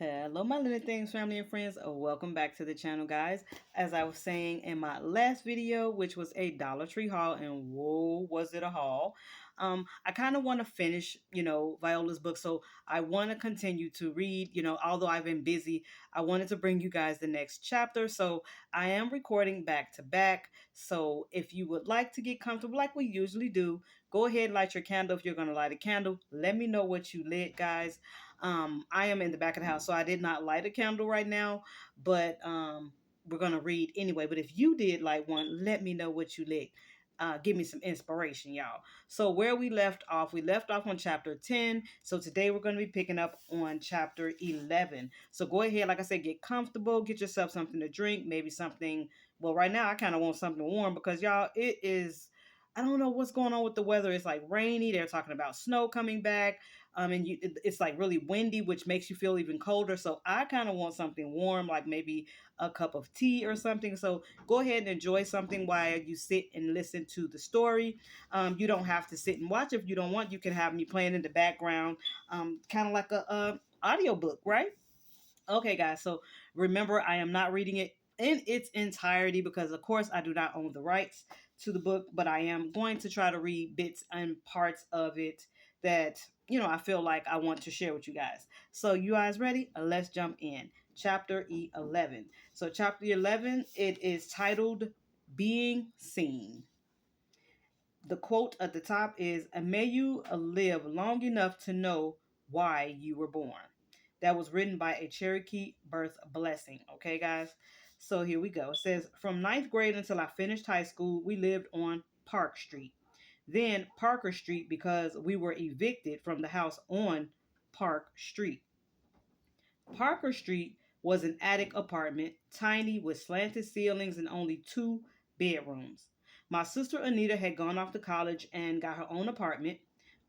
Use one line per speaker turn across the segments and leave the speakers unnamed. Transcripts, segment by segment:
Hello, my little things, family and friends. Welcome back to the channel, guys. As I was saying in my last video, which was a Dollar Tree haul, and whoa, was it a haul? I kind of want to finish, Viola's book. So I want to continue to read, although I've been busy, I wanted to bring you guys the next chapter. So I am recording back to back. So if you would like to get comfortable like we usually do, go ahead and light your candle. If you're going to light a candle, let me know what you lit, guys. I am in the back of the house, so I did not light a candle right now, but we're gonna read anyway. But if you did light one, let me know what you lit. Give me some inspiration, y'all. So where we left off on chapter 10. So today we're going to be picking up on chapter 11. So go ahead, like I said, get comfortable, get yourself something to drink, maybe something. Well, right now I kind of want something warm because y'all, it is. I don't know what's going on with the weather. It's like rainy. They're talking about snow coming back. It's like really windy, which makes you feel even colder. So I kind of want something warm, like maybe a cup of tea or something. So go ahead and enjoy something while you sit and listen to the story. You don't have to sit and watch if you don't want. You can have me playing in the background, kind of like a audio book, right? Okay, guys. So remember, I am not reading it in its entirety because, of course, I do not own the rights to the book, but I am going to try to read bits and parts of it that, I feel like I want to share with you guys. So, you guys ready? Let's jump in. Chapter 11. So, chapter 11, it is titled Being Seen. The quote at the top is, may you live long enough to know why you were born. That was written by a Cherokee birth blessing. Okay, guys? So here we go. It says, from ninth grade until I finished high school, we lived on Park Street. Then Parker Street because we were evicted from the house on Park Street. Parker Street was an attic apartment, tiny with slanted ceilings and only two bedrooms. My sister Anita had gone off to college and got her own apartment.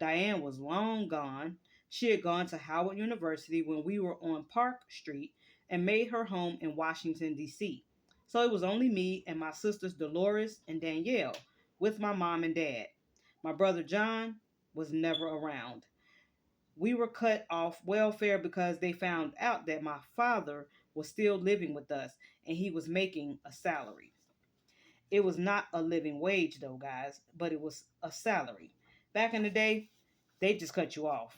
Diane was long gone. She had gone to Howard University when we were on Park Street and made her home in Washington, D.C. So it was only me and my sisters Dolores and Danielle with my mom and dad. My brother John was never around. We were cut off welfare because they found out that my father was still living with us and he was making a salary. It was not a living wage, though, guys, but it was a salary. Back in the day, they just cut you off.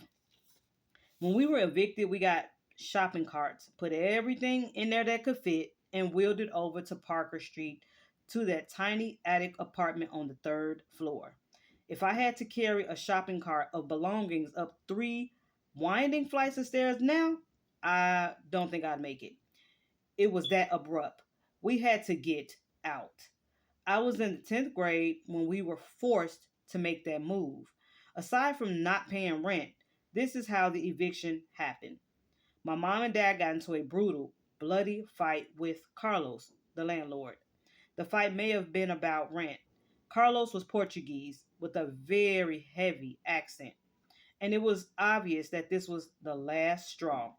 When we were evicted, we got shopping carts, put everything in there that could fit, and wheeled it over to Parker Street to that tiny attic apartment on the third floor. If I had to carry a shopping cart of belongings up three winding flights of stairs now, I don't think I'd make it. It was that abrupt. We had to get out. I was in the 10th grade when we were forced to make that move. Aside from not paying rent, this is how the eviction happened. My mom and dad got into a brutal, bloody fight with Carlos, the landlord. The fight may have been about rent. Carlos was Portuguese with a very heavy accent, and it was obvious that this was the last straw.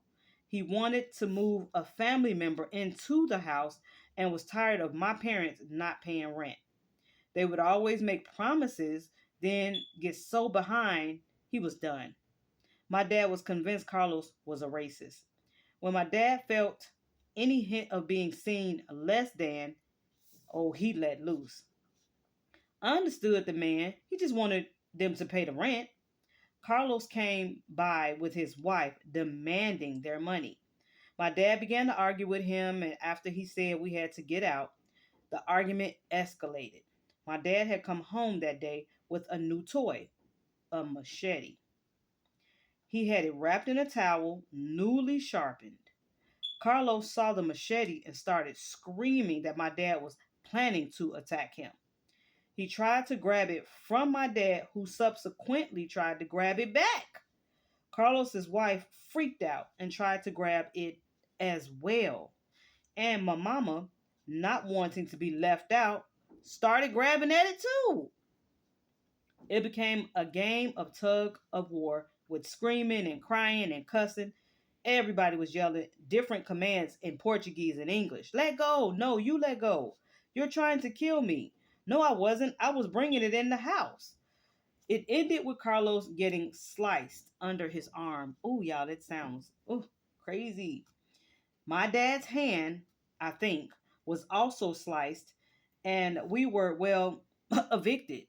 He wanted to move a family member into the house and was tired of my parents not paying rent. They would always make promises, then get so behind, he was done. My dad was convinced Carlos was a racist. When my dad felt any hint of being seen less than, oh, he let loose. I understood the man. He just wanted them to pay the rent. Carlos came by with his wife demanding their money. My dad began to argue with him, and after he said we had to get out, the argument escalated. My dad had come home that day with a new toy, a machete. He had it wrapped in a towel, newly sharpened. Carlos saw the machete and started screaming that my dad was planning to attack him. He tried to grab it from my dad, who subsequently tried to grab it back. Carlos's wife freaked out and tried to grab it as well. And my mama, not wanting to be left out, started grabbing at it too. It became a game of tug of war with screaming and crying and cussing. Everybody was yelling different commands in Portuguese and English. Let go. No, you let go. You're trying to kill me. No, I wasn't. I was bringing it in the house. It ended with Carlos getting sliced under his arm. Oh, y'all, that sounds Crazy. My dad's hand, I think, was also sliced, and we were, well, evicted.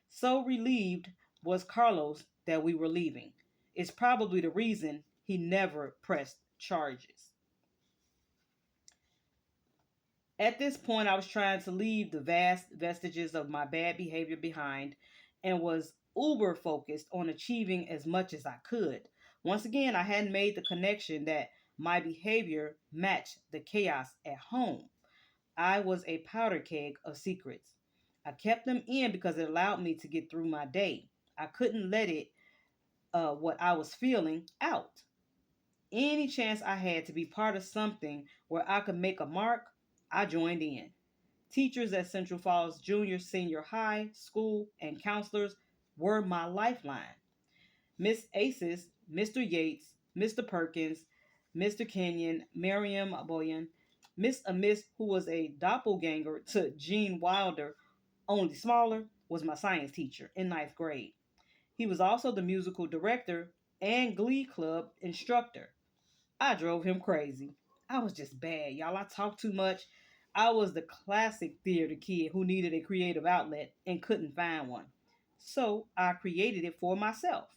So relieved was Carlos that we were leaving. It's probably the reason he never pressed charges. At this point, I was trying to leave the vast vestiges of my bad behavior behind and was uber focused on achieving as much as I could. Once again, I hadn't made the connection that my behavior matched the chaos at home. I was a powder keg of secrets. I kept them in because it allowed me to get through my day. I couldn't let what I was feeling out. Any chance I had to be part of something where I could make a mark, I joined in. Teachers at Central Falls Junior Senior High School and counselors were my lifeline. Miss Aces, Mr. Yates, Mr. Perkins, Mr. Kenyon, Miriam Boyan, Miss Amiss, who was a doppelganger to Gene Wilder, only smaller, was my science teacher in ninth grade. He was also the musical director and glee club instructor. I drove him crazy. I was just bad, y'all. I talked too much. I was the classic theater kid who needed a creative outlet and couldn't find one. So I created it for myself,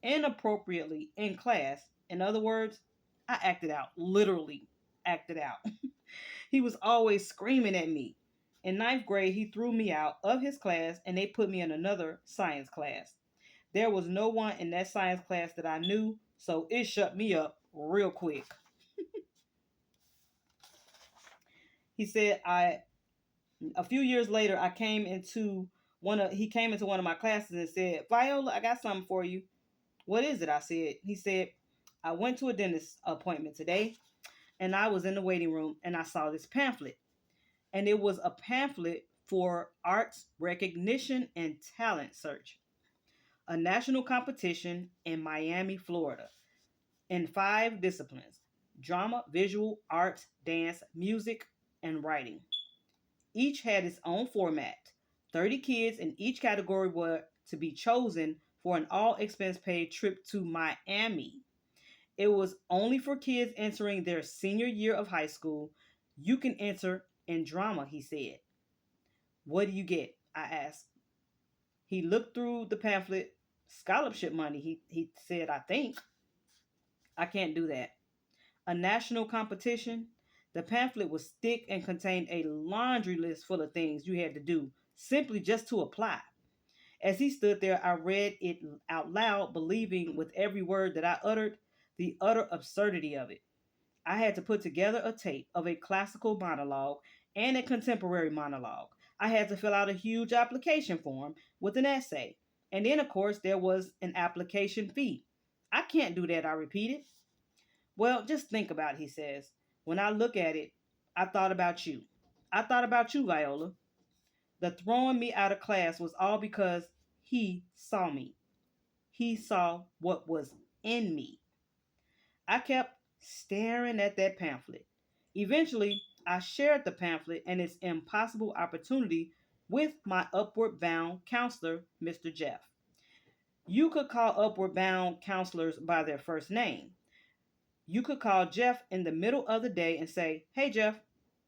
inappropriately in class. In other words, I acted out, literally acted out. He was always screaming at me. In ninth grade, he threw me out of his class and they put me in another science class. There was no one in that science class that I knew, so it shut me up real quick. He said I a few years later I came into one of he came into one of my classes and said, "Viola, I got something for you." "What is it?" I said. He said, "I went to a dentist appointment today and I was in the waiting room and I saw this pamphlet. And it was a pamphlet for arts recognition and talent search, a national competition in Miami, Florida, in 5 disciplines: drama, visual, arts, dance, music, and writing. Each had its own format. 30 kids in each category were to be chosen for an all expense paid trip to Miami. It was only for kids entering their senior year of high school. You can enter in drama," he said. "What do you get?" I asked. He looked through the pamphlet. "Scholarship money," he said, "I think." "I can't do that." "A national competition?" The pamphlet was thick and contained a laundry list full of things you had to do simply just to apply. As he stood there, I read it out loud, believing with every word that I uttered the utter absurdity of it. I had to put together a tape of a classical monologue and a contemporary monologue. I had to fill out a huge application form with an essay. And then, of course, there was an application fee. "I can't do that," I repeated. "Well, just think about it," he says. "When I look at it, I thought about you. I thought about you, Viola. The throwing me out of class was all because he saw me. He saw what was in me." I kept staring at that pamphlet. Eventually, I shared the pamphlet and its impossible opportunity with my upward bound counselor, Mr. Jeff. You could call upward bound counselors by their first name. You could call Jeff in the middle of the day and say, "Hey, Jeff,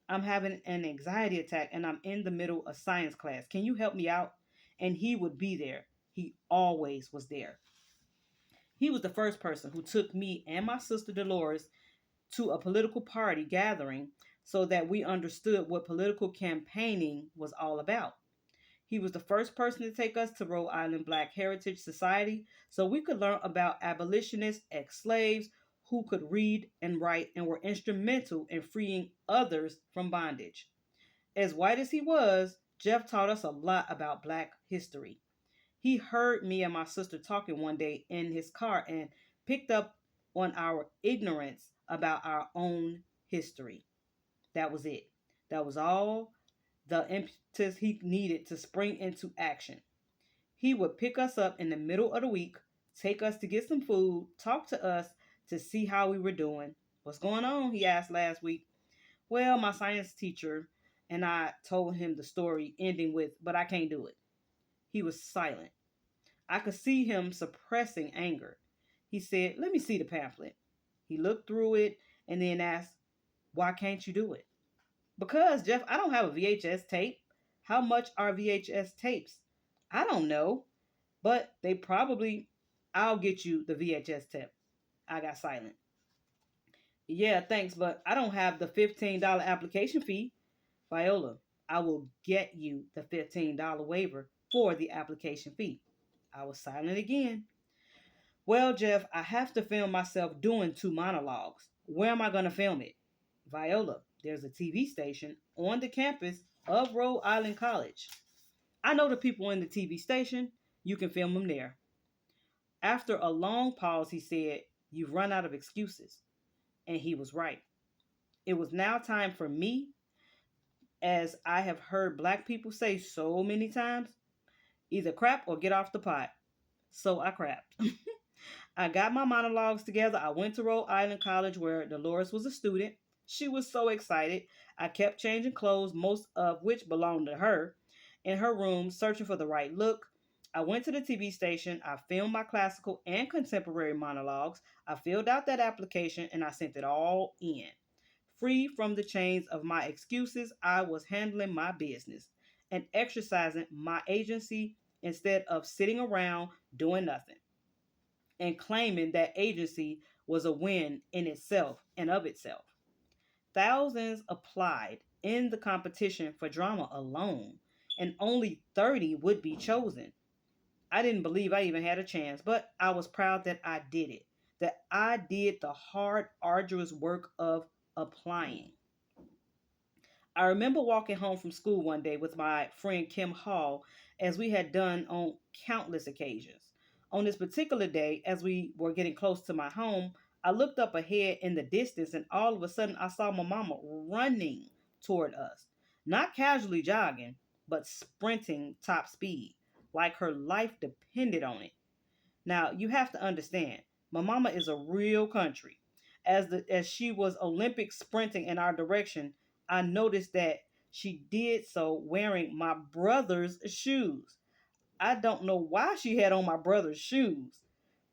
I'm having an anxiety attack and I'm in the middle of science class. Can you help me out?" And he would be there. He always was there. He was the first person who took me and my sister Dolores to a political party gathering so that we understood what political campaigning was all about. He was the first person to take us to Rhode Island Black Heritage Society so we could learn about abolitionists, ex slaves who could read and write and were instrumental in freeing others from bondage. As white as he was, Jeff taught us a lot about Black history. He heard me and my sister talking one day in his car and picked up on our ignorance about our own history. That was it. That was all the impetus he needed to spring into action. He would pick us up in the middle of the week, take us to get some food, talk to us to see how we were doing. "What's going on?" he asked last week. "Well, my science teacher and I told him the story ending with, 'But I can't do it.'" He was silent. I could see him suppressing anger. He said, "Let me see the pamphlet." He He looked through it and then asked, "Why can't you do it?" Because, Jeff, I don't have a VHS tape. How much are VHS tapes? I don't know, but they probably, I'll get you the VHS tape. I got silent. Yeah, thanks, but I don't have the $15 application fee. Viola, I will get you the $15 waiver for the application fee. I was silent again. Well, Jeff, I have to film myself doing two monologues. Where am I going to film it? Viola, there's a TV station on the campus of Rhode Island College. I know the people in the TV station. You can film them there. After a long pause, he said, "You've run out of excuses." And he was right. It was now time for me, as I have heard black people say so many times, either crap or get off the pot. So I crapped. I got my monologues together. I went to Rhode Island College where Dolores was a student. She was so excited. I kept changing clothes, most of which belonged to her, in her room, searching for the right look. I went to the TV station. I filmed my classical and contemporary monologues. I filled out that application and I sent it all in. Free from the chains of my excuses, I was handling my business and exercising my agency instead of sitting around doing nothing and claiming that agency was a win in itself and of itself. Thousands applied in the competition for drama alone, and only 30 would be chosen. I didn't believe I even had a chance, but I was proud that I did it, that I did the hard, arduous work of applying. I remember walking home from school one day with my friend Kim Hall, as we had done on countless occasions. On this particular day, as we were getting close to my home, I looked up ahead in the distance and all of a sudden I saw my mama running toward us. Not casually jogging, but sprinting top speed, like her life depended on it. Now, you have to understand, my mama is a real country. As she was Olympic sprinting in our direction, I noticed that she did so wearing my brother's shoes. I don't know why she had on my brother's shoes.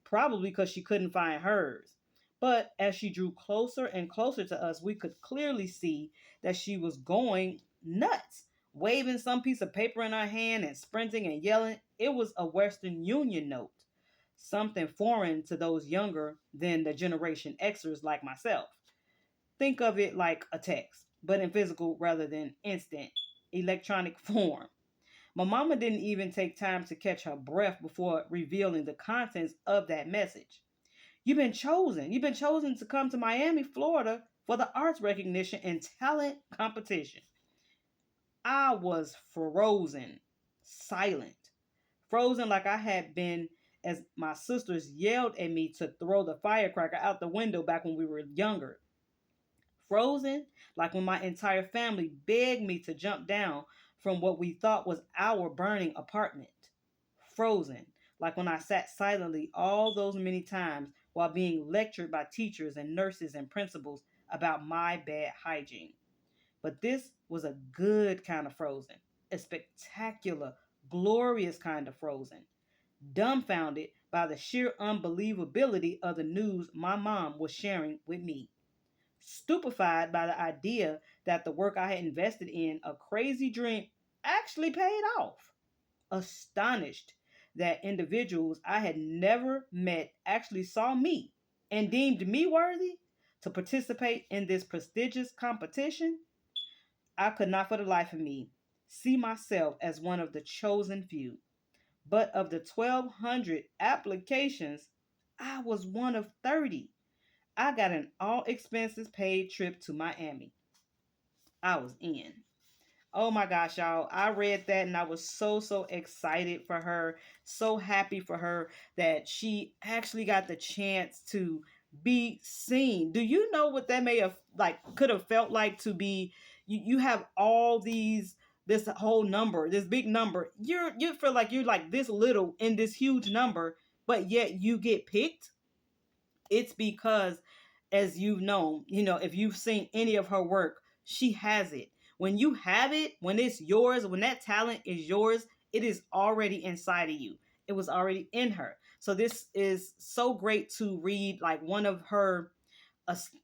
Probably because she couldn't find hers. But as she drew closer and closer to us, we could clearly see that she was going nuts, waving some piece of paper in her hand and sprinting and yelling. It was a Western Union note, something foreign to those younger than the Generation Xers like myself. Think of it like a text, but in physical rather than instant electronic form. My mama didn't even take time to catch her breath before revealing the contents of that message. You've been chosen. You've been chosen to come to Miami, Florida for the arts recognition and talent competition. I was frozen, silent, frozen like I had been as my sisters yelled at me to throw the firecracker out the window back when we were younger. Frozen like when my entire family begged me to jump down from what we thought was our burning apartment. Frozen like when I sat silently all those many times while being lectured by teachers and nurses and principals about my bad hygiene. But this was a good kind of frozen, a spectacular, glorious kind of frozen, dumbfounded by the sheer unbelievability of the news my mom was sharing with me, stupefied by the idea that the work I had invested in a crazy dream actually paid off, astonished that individuals I had never met actually saw me and deemed me worthy to participate in this prestigious competition. I could not for the life of me see myself as one of the chosen few. But of the 1,200 applications, I was one of 30. I got an all expenses paid trip to Miami. I was in. Oh my gosh, y'all. I read that and I was so excited for her. So happy for her that she actually got the chance to be seen. Do you know what that may have could have felt like to be you have all these this whole number, this big number. You feel like you're like this little in this huge number, but yet you get picked. It's because, as you've known, if you've seen any of her work, she has it. When you have it, when it's yours, when that talent is yours, it is already inside of you. It was already in her. So this is so great to read like one of her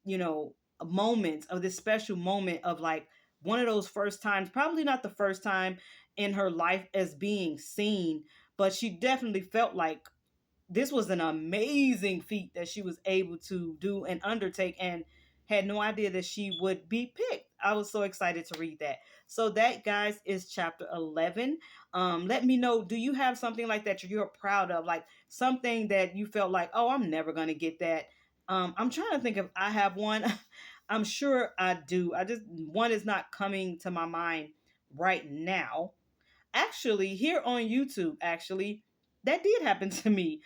you know, a moment of this special moment of like one of those first times, probably not the first time in her life as being seen, but she definitely felt like this was an amazing feat that she was able to do and undertake, and had no idea that she would be picked. I was so excited to read that. So that, guys, is chapter 11. Let me know, do you have something like that you're proud of, like something that you felt like, oh, I'm never going to get that? I'm trying to think if I have one. I'm sure I do. I just, one is not coming to my mind right now. Actually, here on YouTube, actually, that did happen to me.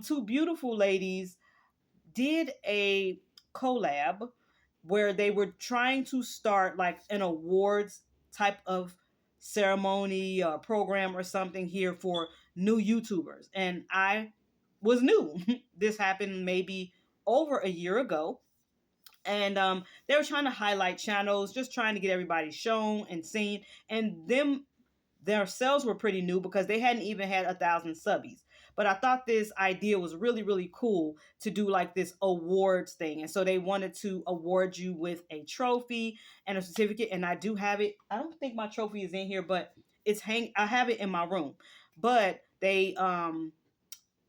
Two beautiful ladies did a collab where they were trying to start like an awards type of ceremony or program or something here for new YouTubers. And I was new. This happened maybe over a year ago. And they were trying to highlight channels, just trying to get everybody shown and seen. And them their sales were pretty new because they hadn't even had 1,000 subbies. But I thought this idea was really, really cool to do like this awards thing. And so they wanted to award you with a trophy and a certificate. And I do have it. I don't think my trophy is in here, but I have it in my room. But they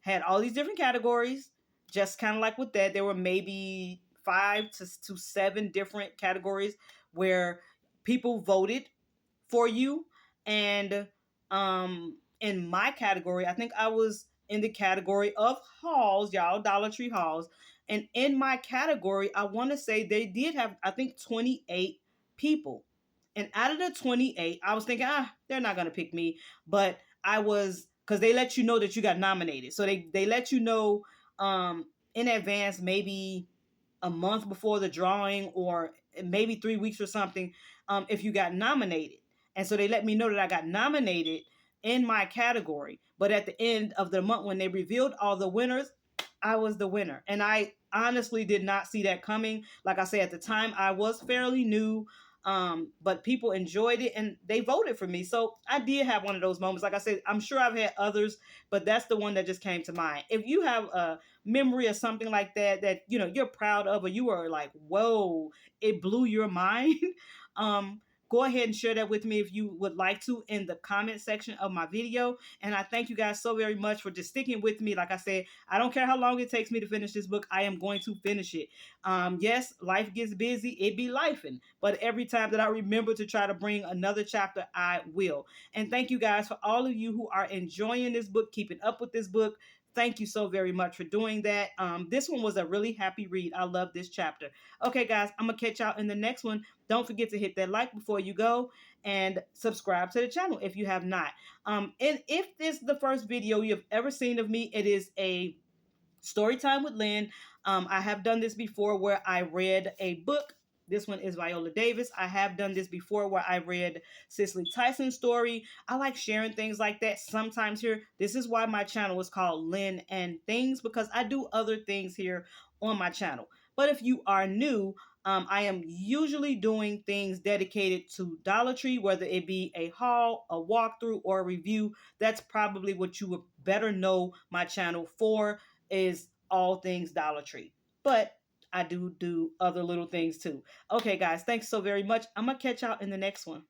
had all these different categories, just kind of like with that. There were maybe to seven different categories where people voted for you. And in my category, I think I was in the category of hauls, y'all, Dollar Tree hauls. And in my category, I want to say they did have, I think, 28 people. And out of the 28, I was thinking, they're not going to pick me. But I was, because they let you know that you got nominated. So they let you know in advance, maybe a month before the drawing or maybe 3 weeks or something, if you got nominated. And so they let me know that I got nominated in my category. But at the end of the month, when they revealed all the winners, I was the winner. And I honestly did not see that coming. Like I said, at the time, I was fairly new. But people enjoyed it and they voted for me. So I did have one of those moments. Like I said, I'm sure I've had others, but that's the one that just came to mind. If you have a memory or something like that you're proud of, or you were like, whoa, it blew your mind, go ahead and share that with me if you would like to in the comment section of my video. And I thank you guys so very much for just sticking with me. Like I said, I don't care how long it takes me to finish this book, I am going to finish it. Yes, life gets busy, it be lifing, but every time that I remember to try to bring another chapter, I will. And thank you guys for all of you who are enjoying this book, keeping up with this book. Thank you so very much for doing that. This one was a really happy read. I love this chapter. Okay, guys, I'm going to catch y'all in the next one. Don't forget to hit that like before you go and subscribe to the channel if you have not. And if this is the first video you've ever seen of me, it is a story time with Lynn. I have done this before where I read a book. This one is Viola Davis. I have done this before where I read Cicely Tyson's story. I like sharing things like that sometimes here. This is why my channel is called Lynn and Things, because I do other things here on my channel. But if you are new, I am usually doing things dedicated to Dollar Tree, whether it be a haul, a walkthrough, or a review. That's probably what you would better know my channel for, is all things Dollar Tree. But I do other little things too. Okay, guys, thanks so very much. I'm going to catch y'all in the next one.